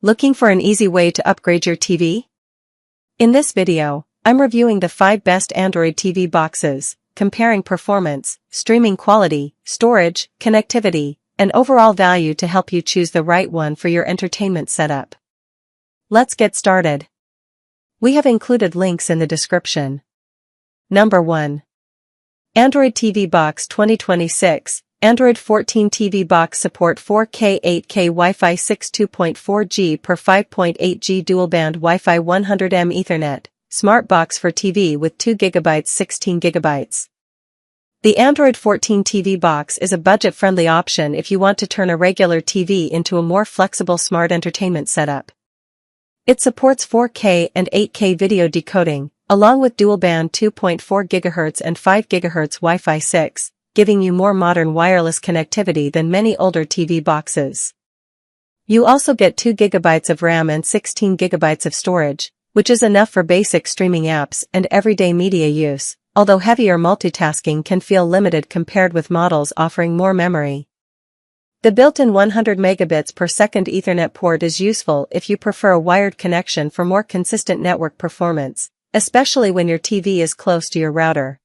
Looking for an easy way to upgrade your TV? In this video, I'm reviewing the 5 best Android TV boxes, comparing performance, streaming quality, storage, connectivity, and overall value to help you choose the right one for your entertainment setup. Let's get started. We have included links in the description. Number 1. Android TV Box 2026. Android 14 TV Box support 4K 8K Wi-Fi 6 2.4G per 5.8G dual-band Wi-Fi 100M Ethernet, smart box for TV with 2GB 16GB. The Android 14 TV Box is a budget-friendly option if you want to turn a regular TV into a more flexible smart entertainment setup. It supports 4K and 8K video decoding, along with dual-band 2.4 GHz and 5 GHz Wi-Fi 6, giving you more modern wireless connectivity than many older TV boxes. You also get 2 GB of RAM and 16 GB of storage, which is enough for basic streaming apps and everyday media use, although heavier multitasking can feel limited compared with models offering more memory. The built-in 100 megabits per second Ethernet port is useful if you prefer a wired connection for more consistent network performance, especially when your TV is close to your router.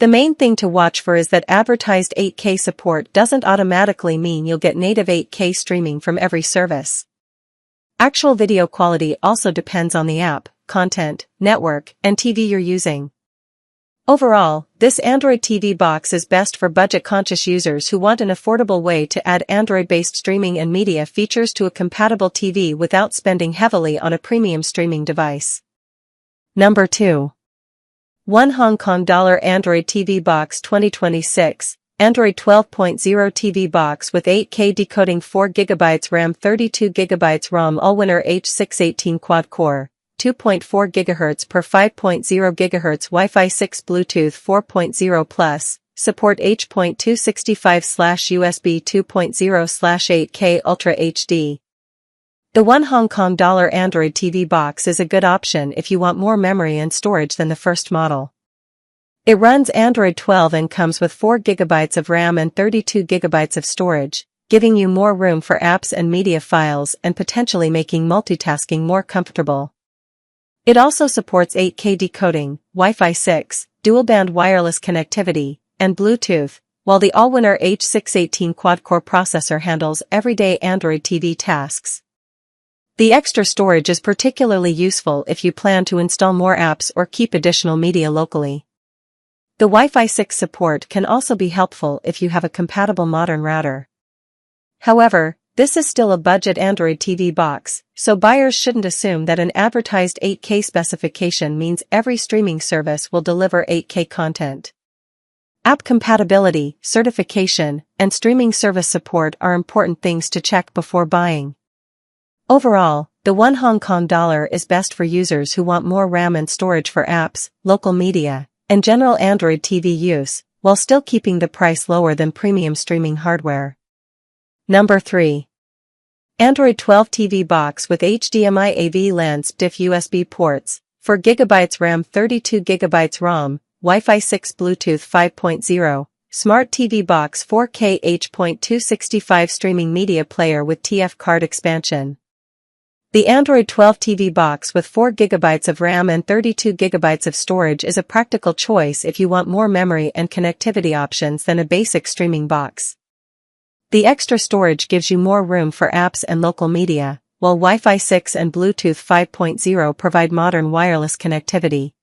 The main thing to watch for is that advertised 8K support doesn't automatically mean you'll get native 8K streaming from every service. Actual video quality also depends on the app, content, network, and TV you're using. Overall, this Android TV box is best for budget-conscious users who want an affordable way to add Android-based streaming and media features to a compatible TV without spending heavily on a premium streaming device. Number 2. 1 Hong Kong dollar Android TV Box 2026, Android 12.0 TV Box with 8K decoding 4GB RAM 32GB ROM all-winner H618 quad-core, 2.4 GHz per 5.0 GHz Wi-Fi 6 Bluetooth 4.0 Plus, support H.265/USB 2.0/8K Ultra HD. The 1 Hong Kong dollar Android TV box is a good option if you want more memory and storage than the first model. It runs Android 12 and comes with 4 GB of RAM and 32 GB of storage, giving you more room for apps and media files and potentially making multitasking more comfortable. It also supports 8K decoding, Wi-Fi 6, dual-band wireless connectivity, and Bluetooth, while the all-winner H618 quad-core processor handles everyday Android TV tasks. The extra storage is particularly useful if you plan to install more apps or keep additional media locally. The Wi-Fi 6 support can also be helpful if you have a compatible modern router. However, this is still a budget Android TV box, so buyers shouldn't assume that an advertised 8K specification means every streaming service will deliver 8K content. App compatibility, certification, and streaming service support are important things to check before buying. Overall, the 1 Hong Kong dollar is best for users who want more RAM and storage for apps, local media, and general Android TV use, while still keeping the price lower than premium streaming hardware. Number 3. Android 12 TV Box with HDMI AV LAN SPDIF USB ports, 4 GB RAM 32 GB ROM, Wi-Fi 6 Bluetooth 5.0, Smart TV Box 4K H.265 streaming media player with TF card expansion. The Android 12 TV box with 4 GB of RAM and 32 GB of storage is a practical choice if you want more memory and connectivity options than a basic streaming box. The extra storage gives you more room for apps and local media, while Wi-Fi 6 and Bluetooth 5.0 provide modern wireless connectivity.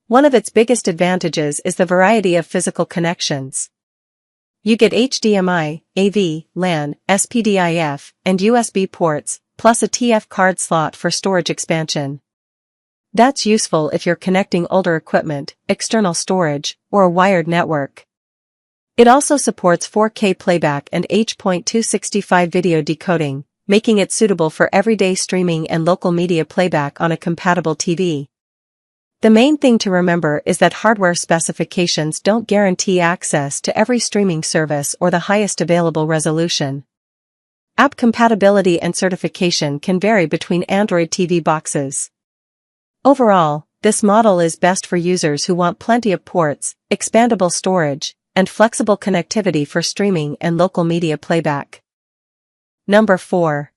One of its biggest advantages is the variety of physical connections. You get HDMI, AV, LAN, SPDIF, and USB ports, plus a TF card slot for storage expansion. That's useful if you're connecting older equipment, external storage, or a wired network. It also supports 4K playback and H.265 video decoding, making it suitable for everyday streaming and local media playback on a compatible TV. The main thing to remember is that hardware specifications don't guarantee access to every streaming service or the highest available resolution. App compatibility and certification can vary between Android TV boxes. Overall, this model is best for users who want plenty of ports, expandable storage, and flexible connectivity for streaming and local media playback. Number 4.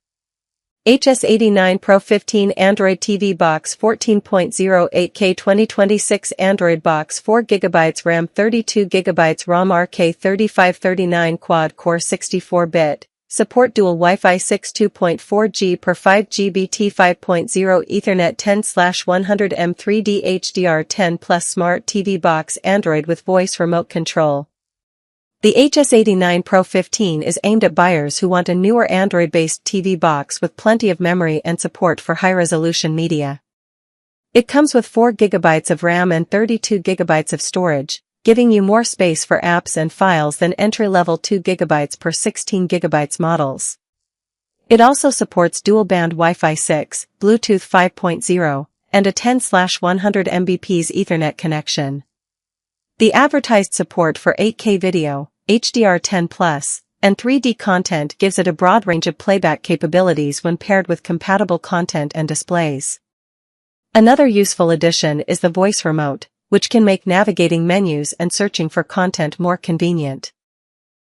HS89 Pro 15 Android TV Box 14.0 8K 2026 Android Box 4GB RAM 32GB ROM RK3539 Quad-Core 64-bit. Support dual Wi-Fi 6 2.4G per 5GB T5.0 Ethernet 10/100M 3D HDR10 Plus Smart TV Box Android with voice remote control. The HS89 Pro 15 is aimed at buyers who want a newer Android-based TV box with plenty of memory and support for high-resolution media. It comes with 4GB of RAM and 32GB of storage, giving you more space for apps and files than entry-level 2GB per 16GB models. It also supports dual-band Wi-Fi 6, Bluetooth 5.0, and a 10/100 Mbps Ethernet connection. The advertised support for 8K video, HDR10+, and 3D content gives it a broad range of playback capabilities when paired with compatible content and displays. Another useful addition is the voice remote, which can make navigating menus and searching for content more convenient.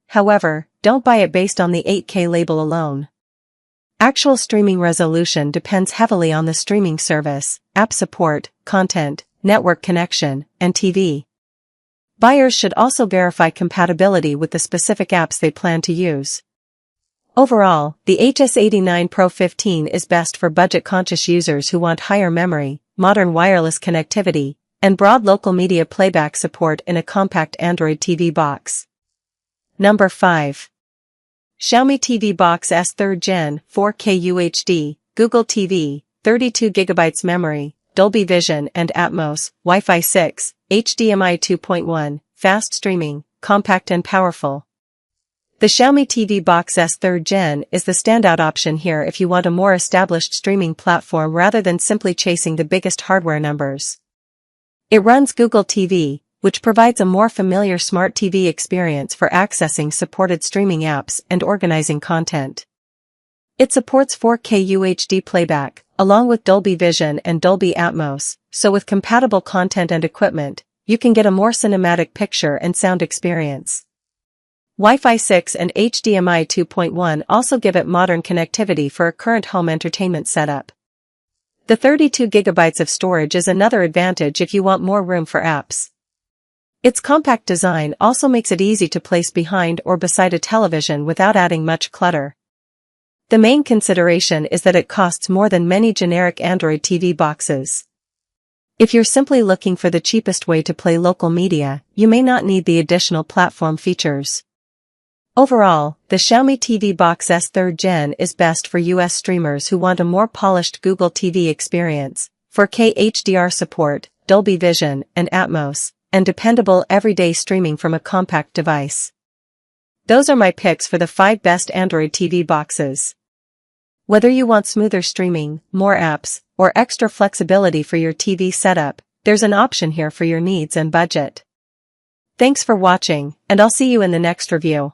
However, don't buy it based on the 8K label alone. Actual streaming resolution depends heavily on the streaming service, app support, content, network connection, and TV. Buyers should also verify compatibility with the specific apps they plan to use. Overall, the HS89 Pro 15 is best for budget-conscious users who want higher memory, modern wireless connectivity, and broad local media playback support in a compact Android TV box. Number 5. Xiaomi TV Box S 3rd Gen, 4K UHD, Google TV, 32GB memory, Dolby Vision and Atmos, Wi-Fi 6, HDMI 2.1, fast streaming, compact and powerful. The Xiaomi TV Box S 3rd Gen is the standout option here if you want a more established streaming platform rather than simply chasing the biggest hardware numbers. It runs Google TV, which provides a more familiar smart TV experience for accessing supported streaming apps and organizing content. It supports 4K UHD playback, along with Dolby Vision and Dolby Atmos, so with compatible content and equipment, you can get a more cinematic picture and sound experience. Wi-Fi 6 and HDMI 2.1 also give it modern connectivity for a current home entertainment setup. The 32GB of storage is another advantage if you want more room for apps. Its compact design also makes it easy to place behind or beside a television without adding much clutter. The main consideration is that it costs more than many generic Android TV boxes. If you're simply looking for the cheapest way to play local media, you may not need the additional platform features. Overall, the Xiaomi TV Box S 3rd Gen is best for US streamers who want a more polished Google TV experience, 4K HDR support, Dolby Vision and Atmos, and dependable everyday streaming from a compact device. Those are my picks for the 5 best Android TV boxes. Whether you want smoother streaming, more apps, or extra flexibility for your TV setup, there's an option here for your needs and budget. Thanks for watching, and I'll see you in the next review.